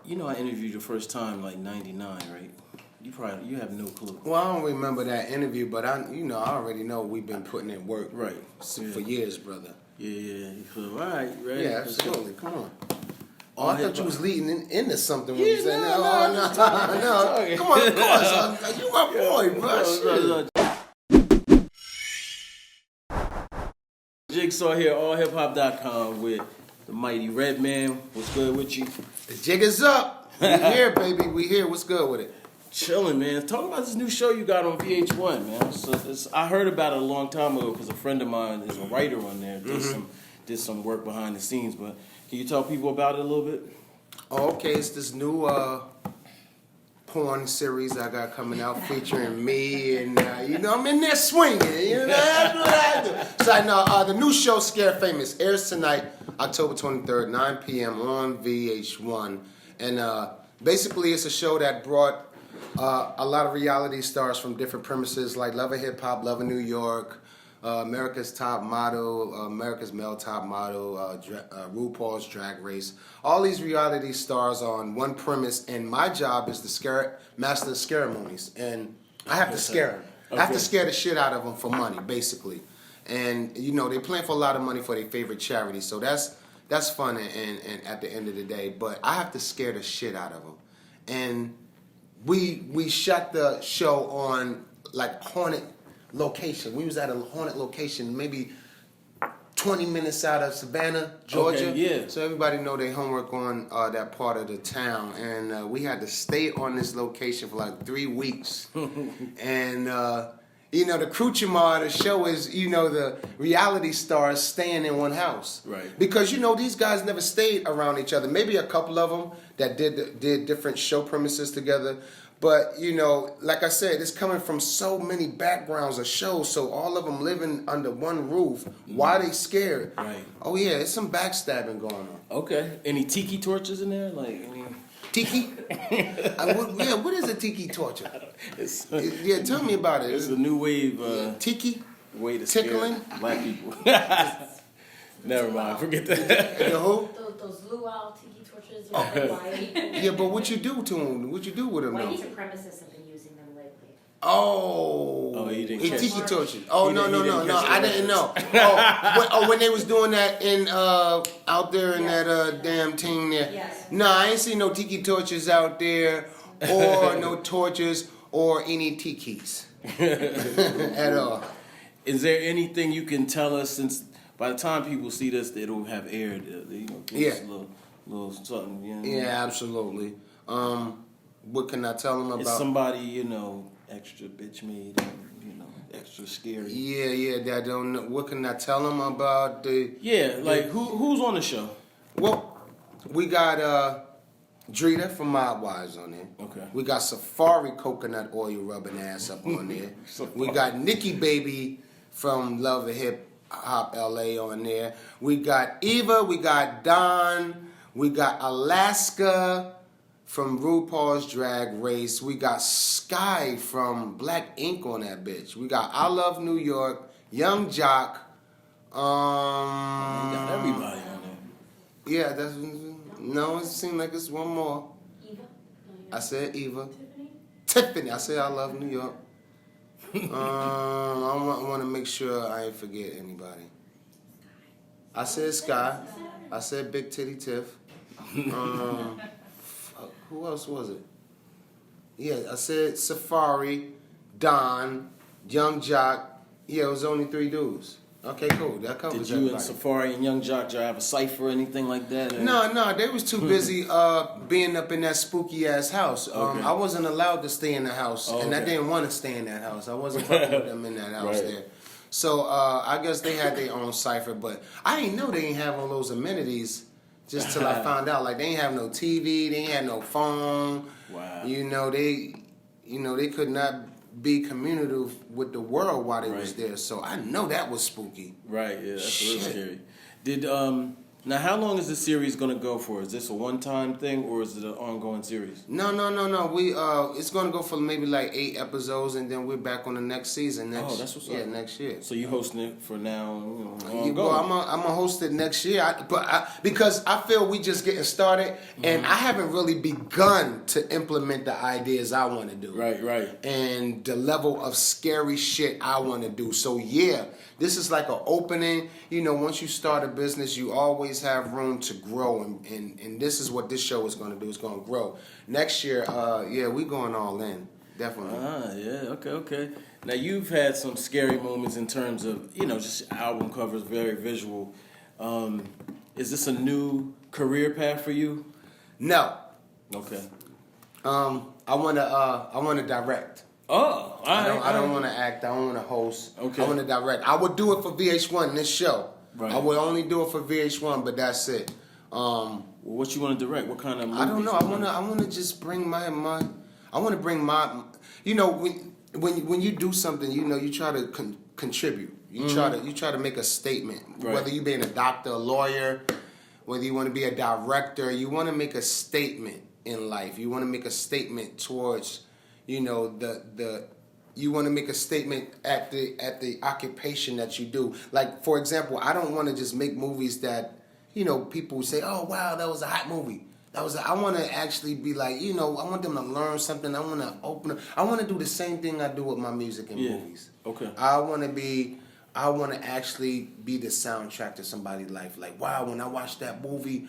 You know, I interviewed you the first time like '99, right? You have no clue. Well, I don't remember that interview, but I already know we've been putting in work, Right, for years, brother. Yeah. So, all right, right. Yeah, absolutely. Come on. Oh, All I thought hip-hop. you was leading into something when Yeah, you said no. no. Come on, of course. You my boy, bro. Shit. Jigsaw here, allhiphop.com with the mighty Redman. What's good with you? The jig is up. We here, baby. We here. What's good with it? Chilling, man. Talk about this new show you got on VH1, man. So I heard about it a long time ago because a friend of mine is a writer on there. Did some work behind the scenes, but can you tell people about it a little bit? Oh, okay, it's this new porn series I got coming out featuring me, and I'm in there swinging. That's what I do. So I know the new show Scare Famous airs tonight, October 23rd, 9 p.m. on VH1, and basically it's a show that brought a lot of reality stars from different premises like Love of Hip Hop, Love of New York, America's Top Model, America's Male Top Model, RuPaul's Drag Race. All these reality stars on one premise, and my job is to master the ceremonies, and I have to scare them. Okay. I have to scare the shit out of them for money, basically. And they plan for a lot of money for their favorite charity, so that's fun and at the end of the day. But I have to scare the shit out of them, and we shot the show on like haunted location. We was at a haunted location, maybe 20 minutes out of Savannah, Georgia. Okay, yeah. So everybody know their homework on that part of the town, and we had to stay on this location for like 3 weeks. And the accoutrement of the show is the reality stars staying in one house, right? Because these guys never stayed around each other. Maybe a couple of them that did different show premises together. But, like I said, it's coming from so many backgrounds of shows, so all of them living under one roof. Why they scared? Right. Oh, yeah, it's some backstabbing going on. Okay. Any tiki torches in there? Like any... Tiki? What is a tiki torture? Tell me about it. It's a new wave. Tiki? Way to tickling? Scare black people. Never mind. Forget that. Who? Those luau tiki torches. White. Yeah, but what you do to them? What you do with them? White supremacists have been using them lately. Oh, you didn't tiki catch torture. Oh, no, I didn't know. When they was doing that out there in that damn thing there. Yes. No, I ain't seen no tiki torches out there, or no torches, or any tikis at all. Is there anything you can tell us, since by the time people see this, they don't have aired, give us a little something, Yeah, absolutely. What can I tell them about? Is somebody, extra bitch made, extra scary? Yeah, that don't know. What can I tell them about the... Yeah, like, who's on the show? Well, we got Drita from Mob Wives on there. Okay. We got Safari Coconut Oil rubbing ass up on there. We got Nikki Baby from Love of Hip Hop LA on there. We got Eva, we got Don, we got Alaska from RuPaul's Drag Race. We got Sky from Black Ink on that bitch. We got I Love New York, Young Jock. You got everybody on there. Yeah, it seems like it's one more. Eva? I said Eva. Tiffany. I said I Love New York. I want to make sure I ain't forget anybody. I said Sky. I said Big Titty Tiff. Who else was it? Yeah, I said Safari, Don, Young Jock. Yeah, it was only 3 dudes. Okay, cool. That covers Did you everybody. and Safari and Young Jock have a cipher or anything like that? Or? No, they was too busy being up in that spooky ass house. Okay. I wasn't allowed to stay in the house, and I didn't want to stay in that house. I wasn't fucking with them in that house there. So I guess they had their own cipher, but I didn't know they didn't have all those amenities just till I found out. Like they ain't have no TV, they ain't had no phone. Wow. They could not be communicative with the world while they was there. So I know that was spooky. Right, yeah, that's Shit. real scary. Now, how long is this series going to go for? Is this a one-time thing, or is it an ongoing series? No. We it's gonna go for maybe like 8 episodes, and then we're back on the next season. Oh, that's what's up. Yeah, next year. So you hosting it for now? Well, I'm gonna host it next year, because I feel we just getting started, and I haven't really begun to implement the ideas I want to do. Right. And the level of scary shit I want to do. So yeah, this is like an opening. You know, once you start a business, you always have room to grow, and this is what this show is going to do. It's going to grow. Next year, we going all in. Definitely. Yeah, okay. Now, you've had some scary moments in terms of, just album covers, very visual. Is this a new career path for you? No. Okay. I want to direct. Oh, I don't want to act. I don't want to host. Okay. I want to direct. I would do it for VH1, this show. Right. I would only do it for VH1, but that's it. What you want to direct? What kind of movies? I don't know. I want to just bring my I want to bring my, when you do something, you try to contribute. You try to make a statement. Right. Whether you being a doctor, a lawyer, whether you want to be a director, you want to make a statement in life. You want to make a statement towards, you want to make a statement at the occupation that you do. Like, for example, I don't want to just make movies that, people say, oh, wow, that was a hot movie. I want to actually be like, I want them to learn something. I want to I want to do the same thing I do with my music and movies. Okay. I want to actually be the soundtrack to somebody's life. Like, wow, when I watch that movie,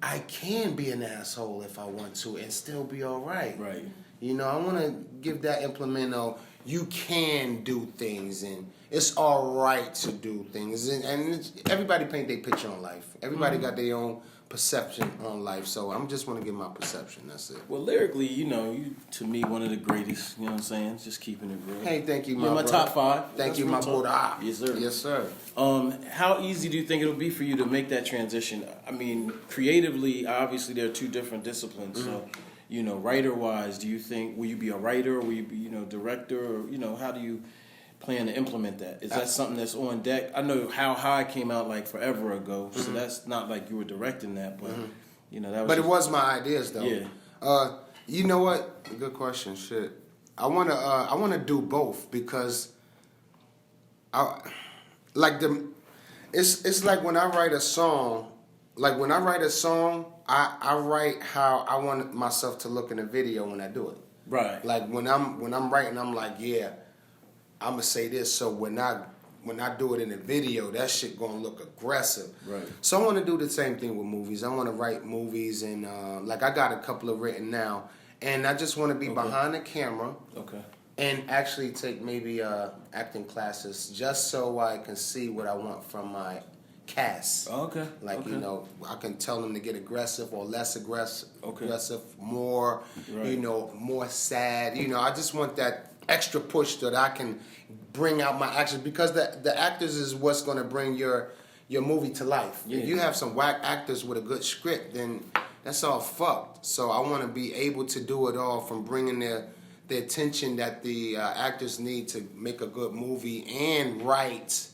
I can be an asshole if I want to and still be all right. Right. I want to give that implement of you can do things and it's all right to do things. And everybody paint their picture on life. Everybody got their own perception on life. So I'm just want to give my perception. That's it. Well, lyrically, you to me one of the greatest. You know what I'm saying? Just keeping it real. Hey, thank you, You're my brother. top 5. Thank you, my brother. Yes, sir. Yes, sir. How easy do you think it'll be for you to make that transition? I mean, creatively, obviously, there are two different disciplines. So, writer-wise, do you think, will you be a writer or will you be, director? Or, how do you plan to implement that? Is that something that's on deck? I know How High came out like forever ago, so that's not like you were directing that, but, that was... But it was my ideas, though. Yeah. You know what? Good question. Shit. I wanna do both because it's like when I write a song. Like when I write a song, I write how I want myself to look in a video when I do it. Right. Like when I'm writing, I'm like, yeah, I'm gonna say this. So when I do it in a video, that shit gonna look aggressive. Right. So I want to do the same thing with movies. I want to write movies and like I got a couple of written now, and I just want to be behind the camera. Okay. And actually take maybe acting classes just so I can see what I want from my cast. Okay. Like, I can tell them to get aggressive or less aggressive, more, right. More sad. I just want that extra push that I can bring out my actions because the actors is what's going to bring your movie to life. Yeah. If you have some whack actors with a good script, then that's all fucked. So I want to be able to do it all from bringing the attention that the actors need to make a good movie and write.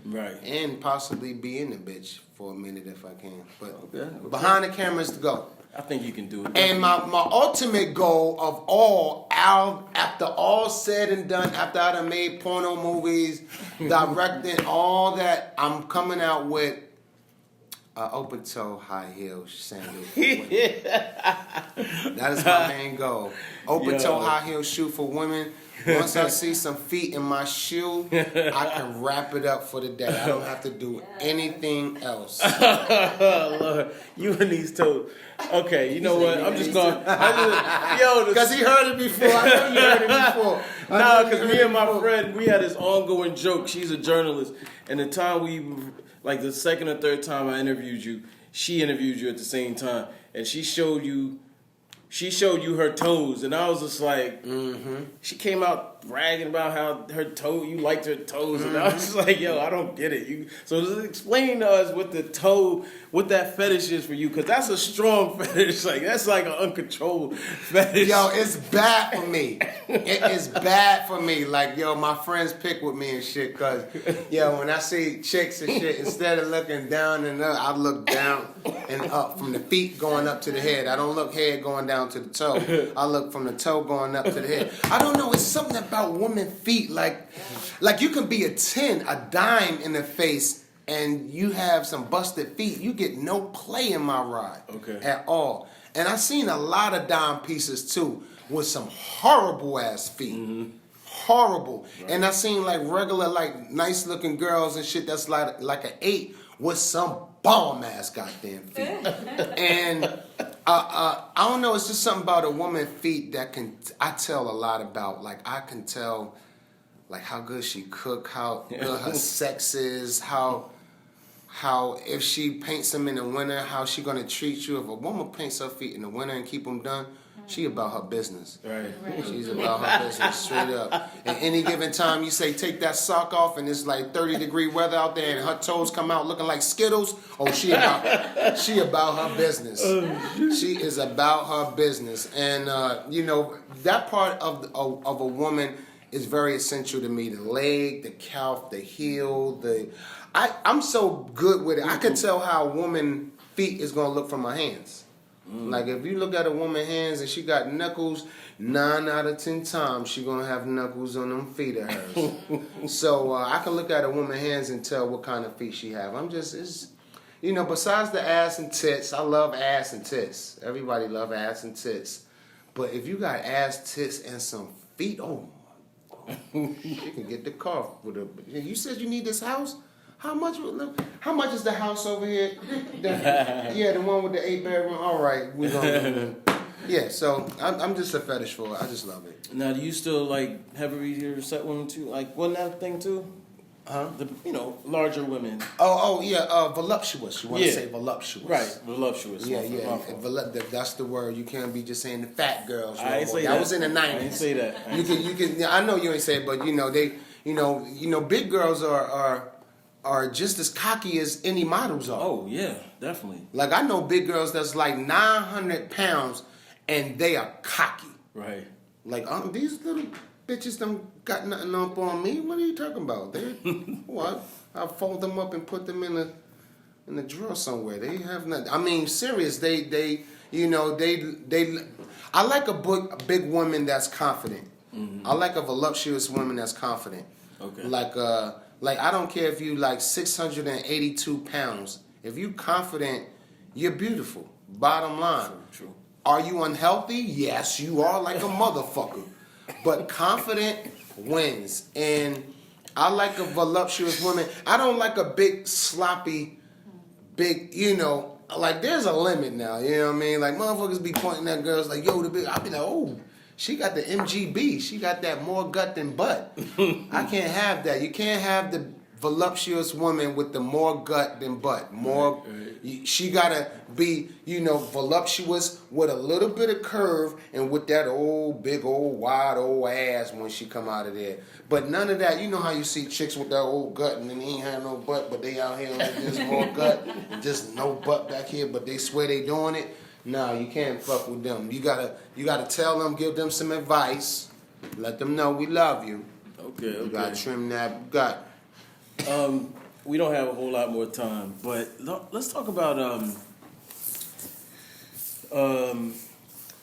Right. And possibly be in the bitch for a minute if I can. But behind the camera is to go. I think you can do it. And my ultimate goal of all, after all said and done, after I done made porno movies, directing, all that, I'm coming out with open toe high heel sandals. That is my main goal. Open toe high heel shoe for women. Once I see some feet in my shoe, I can wrap it up for the day. I don't have to do anything else. Lord, you and these toes. Okay, you know what? I'm just going. Because he heard it before. I know you heard it before. No, because me and my friend, we had this ongoing joke. She's a journalist, and the time like the second or third time I interviewed you, she interviewed you at the same time, and she showed you her toes, and I was just like, she came out bragging about how you liked her toes, and I was just like, yo, I don't get it. So just explain to us what that fetish is for you, because that's a strong fetish. Like that's like an uncontrolled fetish. Yo, it's bad for me. It is bad for me. Like, yo, my friends pick with me and shit, cause, yo, when I see chicks and shit, instead of looking down and up, I look down and up, from the feet going up to the head. I don't look head going down to the toe. I look from the toe going up to the head. I don't know. It's something about women's feet. Like you can be a dime in the face, and you have some busted feet. You get no play in my ride at all. And I've seen a lot of dime pieces too with some horrible ass feet. Horrible. Right. And I've seen like regular, like nice looking girls and shit that's like an 8 with some bomb ass goddamn feet. And I don't know, it's just something about a woman's feet that I tell a lot about. Like I can tell like how good she cook, how good her sex is, how if she paints them in the winter, how she gonna treat you. If a woman paints her feet in the winter and keep them done, she about her business. Right. She's about her business, straight up. At any given time, you say, take that sock off, and it's like 30-degree weather out there, and her toes come out looking like Skittles. Oh, she about her business. She is about her business. And, that part of a woman is very essential to me. The leg, the calf, the heel, I'm so good with it. I can tell how a woman's feet is going to look from her hands. Like if you look at a woman's hands and she got knuckles, 9 out of 10 times she gonna have knuckles on them feet of hers. So I can look at a woman's hands and tell what kind of feet she have. Besides the ass and tits, I love ass and tits. Everybody love ass and tits. But if you got ass, tits, and some feet, oh my God, you can get the car with a. You said you need this house. How much is the house over here? The one with the 8-bedroom. All right, we're gonna. Yeah, so I'm just a fetish for it. I just love it. Now, do you still like heavy set women too? Like, wasn't that thing too? Huh? Larger women. Oh yeah, voluptuous. You want to say voluptuous? Right, voluptuous. Yeah. That's the word. You can't be just saying the fat girls. I ain't say that. Was in the 90s. I ain't say that. You can. I know you ain't say it, but big girls are just as cocky as any models are. Oh, yeah, definitely. Like, I know big girls that's like 900 pounds, and they are cocky. Right. Like, these little bitches don't got nothing up on me. What are you talking about? What? I'll fold them up and put them in the drawer somewhere. They have nothing. I mean, serious. I like a big woman that's confident. Mm-hmm. I like a voluptuous woman that's confident. Okay. Like, I don't care if you like 682 pounds. If you confident, you're beautiful. Bottom line. True. Are you unhealthy? Yes, you are like a motherfucker. But confident wins. And I like a voluptuous woman. I don't like a big, sloppy, like there's a limit now. You know what I mean? Like motherfuckers be pointing at girls like, yo, I'll be like, oh. She got the MGB. She got that more gut than butt. I can't have that. You can't have the voluptuous woman with the more gut than butt. More. Right. She gotta be, voluptuous with a little bit of curve and with that old, big, old, wide, old ass when she come out of there. But none of that. You know how you see chicks with that old gut and then they ain't have no butt, but they out here like this more gut and just no butt back here, but they swear they doing it. No, you can't fuck with them. You gotta tell them, give them some advice, let them know we love you. Okay. You gotta trim that gut. We don't have a whole lot more time, but let's talk about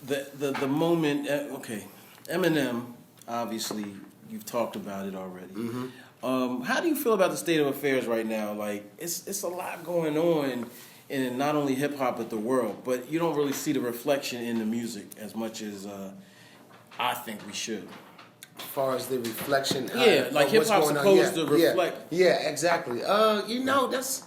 the moment. Okay, Eminem. Obviously, you've talked about it already. Mm-hmm. How do you feel about the state of affairs right now? Like, it's a lot going on. In not only hip-hop, but the world. But you don't really see the reflection in the music as much as I think we should. As far as the reflection? Yeah, like hip-hop's supposed to reflect. Yeah, exactly. That's...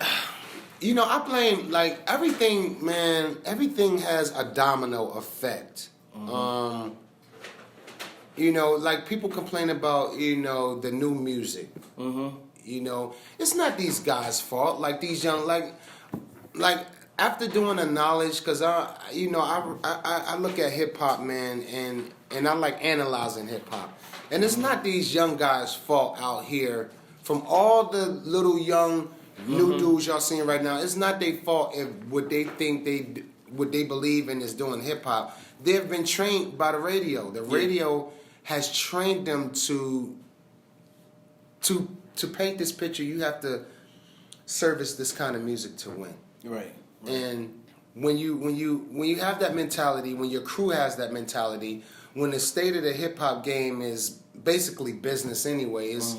I blame, like, everything, man, everything has a domino effect. Mm-hmm. Like, people complain about, the new music. Mm-hmm. It's not these guys' fault. Like these young, like after doing the knowledge, because I look at hip hop, man, and I like analyzing hip hop, and it's not these young guys' fault out here. From all the little young new dudes y'all seeing right now, it's not their fault if what they believe in is doing hip hop. They've been trained by the radio. The radio has trained them to paint this picture. You have to service this kind of music to win. Right. And when you have that mentality, when your crew has that mentality, when the state of the hip hop game is basically business anyway, is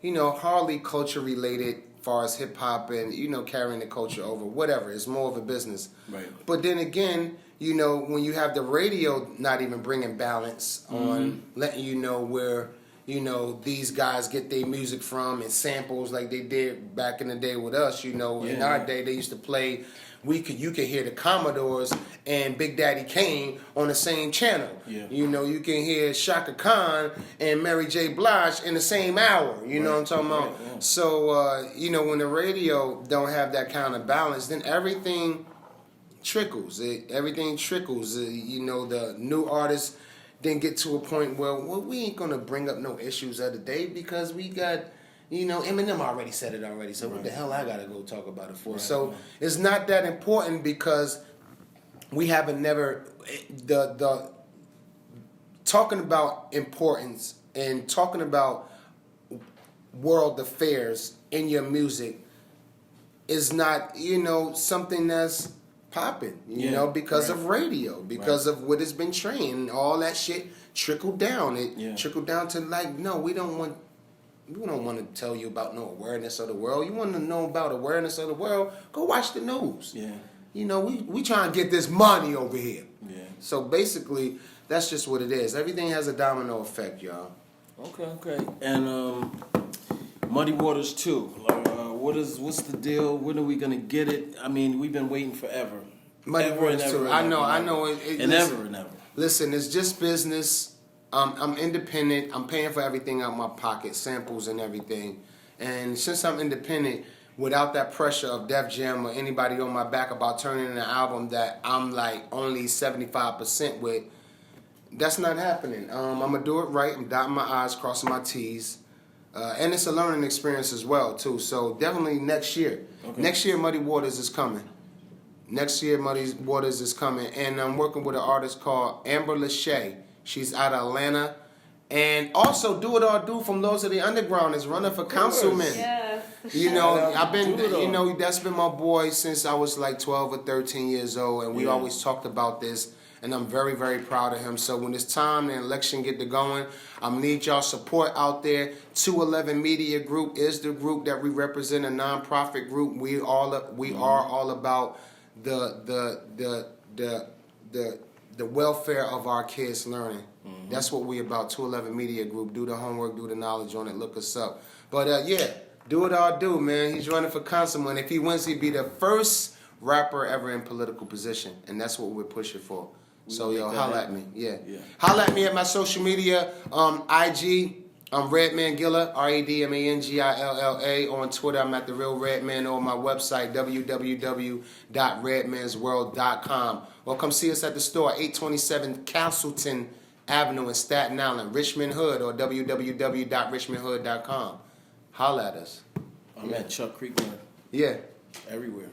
hardly culture related as far as hip hop and carrying the culture over, whatever. It's more of a business. Right. But then again, when you have the radio not even bringing balance on letting you know where these guys get their music from and samples like they did back in the day with us. In our day they used to play. You could hear the Commodores and Big Daddy Kane on the same channel. Yeah. You can hear Shaka Khan and Mary J. Blige in the same hour. You know what I'm talking about? Yeah. So, when the radio don't have that kind of balance, then everything trickles. Everything trickles. The new artists then get to a point where, we ain't going to bring up no issues of the day because we got... Eminem already said it already, so what the hell I gotta go talk about it for? Right. So it's not that important because we haven't never the talking about importance and talking about world affairs in your music is not something that's popping, because of radio, because of what has been trained, all that shit trickled down. It trickled down to we don't want to tell you about no awareness of the world. You want to know about awareness of the world? Go watch the news. Yeah. We trying to get this money over here. Yeah. So basically, that's just what it is. Everything has a domino effect, y'all. Okay. And Muddy Waters 2. What's the deal? When are we gonna get it? I mean, we've been waiting forever. Muddy Waters 2. I know. Ever. Listen, it's just business. I'm independent. I'm paying for everything out of my pocket, samples and everything. And since I'm independent, without that pressure of Def Jam or anybody on my back about turning in an album that I'm like only 75% with, that's not happening. I'm going to do it right. I'm dotting my I's, crossing my T's. And it's a learning experience as well, too. So definitely next year. Okay. Next year, Muddy Waters is coming. And I'm working with an artist called Amber Lachey. She's out of Atlanta. And also, Do It or Do from Lords of the Underground is running for councilman. Yeah. I've been, that's been my boy since I was like 12 or 13 years old. And we always talked about this. And I'm very, very proud of him. So when it's time the election get to going, I need y'all support out there. 211 Media Group is the group that we represent, a nonprofit group. We are all about the welfare of our kids learning. Mm-hmm. That's what we about. 211 Media Group. Do the homework, do the knowledge on it. Look us up. But Do It or Do, man. He's running for councilman. If he wins, he'd be the first rapper ever in political position, and that's what we're pushing for. So holla at me. Yeah. Holla at me at my social media. IG. I'm Redman Gilla, REDMANGILLA. On Twitter, I'm at The Real Redman. Or my website, www.redmansworld.com. Or come see us at the store, 827 Castleton Avenue in Staten Island, Richmond Hood, or www.richmondhood.com. Holla at us. I'm at Chuck Creekmore. Yeah. Everywhere.